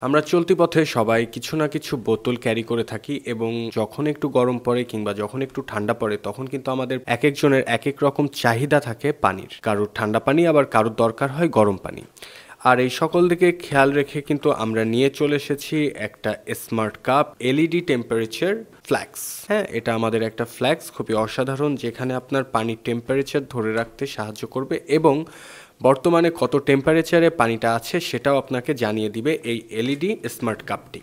আমরা চলতি পথে সবাই কিছু না কিছু বোতল ক্যারি করে থাকি এবং যখন একটু গরম পড়ে কিংবা যখন একটু ঠান্ডা পড়ে তখন কিন্তু আমাদের এক একজনের এক এক রকম চাহিদা থাকে পানির। কারোর ঠান্ডা পানি আবার কারোর দরকার হয় গরম পানি। আর এই সকল দিকে খেয়াল রেখে কিন্তু আমরা নিয়ে চলে এসেছি একটা smart cup LED temperature flax. হ্যাঁ, এটা আমাদের একটা ফ্ল্যাক্স, খুবই অসাধারণ, যেখানে আপনার পানির টেম্পারেচার ধরে রাখতে সাহায্য করবে এবং বর্তমানে কত টেম্পারেচারে পানিটা আছে সেটাও আপনাকে জানিয়ে দিবে এই এলইডি স্মার্ট কাপটি।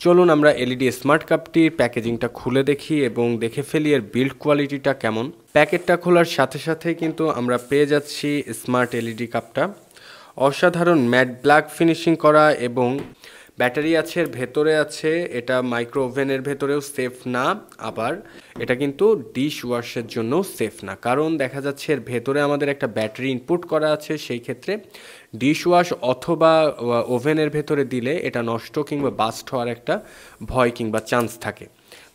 চলুন আমরা এলইডি স্মার্ট কাপটির প্যাকেজিংটা খুলে দেখি এবং দেখে ফেলি এর বিল্ড কোয়ালিটিটা কেমন। প্যাকেটটা খোলার সাথে সাথে কিন্তু আমরা পেয়ে যাচ্ছি স্মার্ট এলইডি কাপটা। অসাধারণ ম্যাট ব্ল্যাক ফিনিশিং করা এবং ব্যাটারি আছে এর ভেতরে আছে। এটা মাইক্রো ওভেনের ভেতরেও সেফ না, আবার এটা কিন্তু ডিশ ওয়াশের জন্য সেফ না, কারণ দেখা যাচ্ছে এর ভেতরে আমাদের একটা ব্যাটারি ইনপুট করা আছে। সেই ক্ষেত্রে ডিশ ওয়াশ অথবা ওভেনের ভেতরে দিলে এটা নষ্ট কিংবা বাস্ট হওয়ার একটা ভয় কিংবা চান্স থাকে।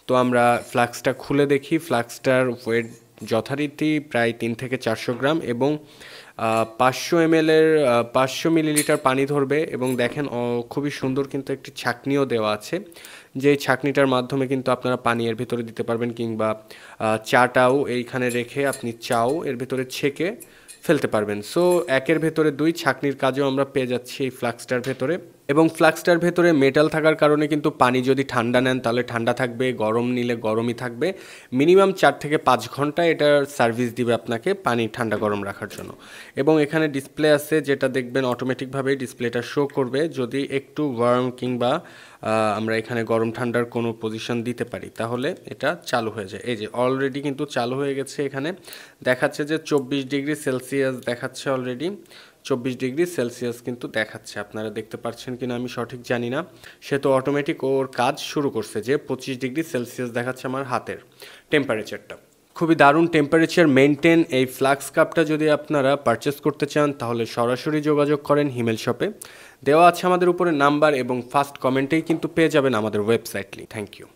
তো আমরা ফ্লাক্সটা খুলে দেখি। ফ্লাক্সটার ওয়েট যথারীতি প্রায় 3 থেকে 400 গ্রাম এবং 500 ml এর 500 মিলিলিটার পানি ধরবে। এবং দেখেন খুবই সুন্দর কিন্তু একটি ছাঁকনিও দেওয়া আছে, যে ছাঁকনিটার মাধ্যমে কিন্তু আপনারা পানি এর ভেতরে দিতে পারবেন কিংবা চাটাও এইখানে রেখে আপনি চাও এর ভেতরে ছেঁকে ফেলতে পারবেন। সো একের ভেতরে দুই ছাঁকনির কাজও আমরা পেয়ে যাচ্ছি এই ফ্লাক্সটার ভেতরে। এবং ফ্লাক্সটার ভেতরে মেটাল থাকার কারণে কিন্তু পানি যদি ঠান্ডা নেন তাহলে ঠান্ডা থাকবে, গরম নিলে গরমই থাকবে। মিনিমাম 4 থেকে 5 ঘন্টা এটার সার্ভিস দিবে আপনাকে পানি ঠান্ডা গরম রাখার জন্য। এবং এখানে ডিসপ্লে আছে, যেটা দেখবেন অটোমেটিকভাবেই ডিসপ্লেটা শো করবে যদি একটু ওয়ার্ম কিংবা আমরা এখানে গরম ঠান্ডার কোনো পজিশন দিতে পারি তাহলে এটা চালু হয়ে যায়। এই যে অলরেডি কিন্তু চালু হয়ে গেছে। এখানে দেখাচ্ছে যে 24 ডিগ্রি সেলসিয়াস দেখাচ্ছে, অলরেডি 24 ডিগ্রি সেলসিয়াস কিন্তু দেখাচ্ছে। আপনারা দেখতে পাচ্ছেন কিনা আমি সঠিক জানি না। সে তো অটোমেটিক ওর কাজ শুরু করছে, যে 25 ডিগ্রি সেলসিয়াস দেখাচ্ছে আমার হাতের টেম্পারেচারটা। খুবই দারুণ টেম্পারেচার মেনটেন এই ফ্লাক্স কাপটা। যদি আপনারা পারচেস করতে চান তাহলে সরাসরি যোগাযোগ করেন হিমেল শপে। দেওয়া আছে আমাদের উপরে নাম্বার এবং ফার্স্ট কমেন্টেই কিন্তু পেয়ে যাবেন আমাদের ওয়েবসাইট লিংক। Thank you.